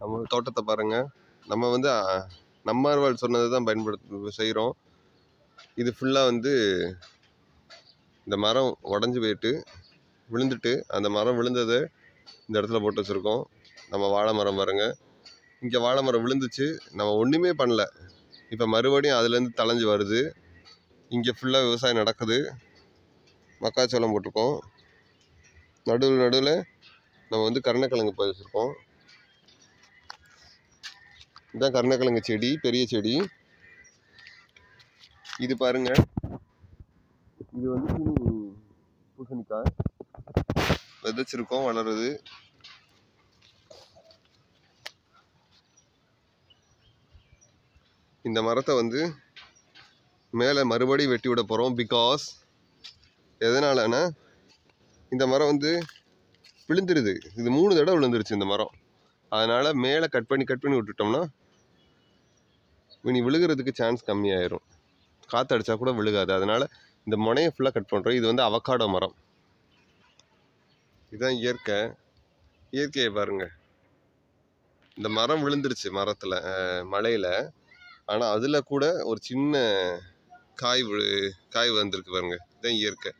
நம்ம தோட்டத்தை பாருங்க. நம்ம வந்து நம்மாழ்வார் சொன்னதை தான் செய்கிறோம். இது ஃபுல்லாக வந்து இந்த மரம் உடஞ்சி போயிட்டு விழுந்துட்டு, அந்த மரம் விழுந்ததை இந்த இடத்துல போட்டு வச்சுருக்கோம். நம்ம வாழை மரம் பாருங்க. இங்கே வாழை மரம் விழுந்துச்சு, நம்ம ஒன்றுமே பண்ணல. இப்போ மறுபடியும் அதுலேருந்து தளைஞ்சு வருது. இங்கே ஃபுல்லாக விவசாயம் நடக்குது. மக்காச்சோளம் போட்டிருக்கோம். நடுவில் நம்ம வந்து கருணக்கிழங்கு போய் வச்சுருக்கோம். இதுதான் கருணக்கிழங்கு செடி, பெரிய செடி. இது பாருங்க, இது வந்து பூசணிக்காய் விதைச்சிருக்கோம், வளருது. இந்த மரத்தை வந்து மேலே மறுபடியும் வெட்டி விட போகிறோம். பிகாஸ் எதனாலன்னா, இந்த மரம் வந்து விழுந்துருது. இது 3 தடவை விழுந்துருச்சு இந்த மரம். அதனால் மேலே கட் பண்ணி விட்டுட்டோம்னா இனி விழுகிறதுக்கு சான்ஸ் கம்மியாயிரும். காற்று அடித்தா கூட விழுகாது. அதனால் இந்த முனையை ஃபுல்லாக கட் பண்ணுறோம். இது வந்து அவக்காடோ மரம். இதுதான் இயற்கையை பாருங்க. இந்த மரம் விழுந்துருச்சு மழையில். ஆனால் அதில் கூட ஒரு சின்ன காய் வந்திருக்கு பாருங்க. இதுதான் இயற்கை.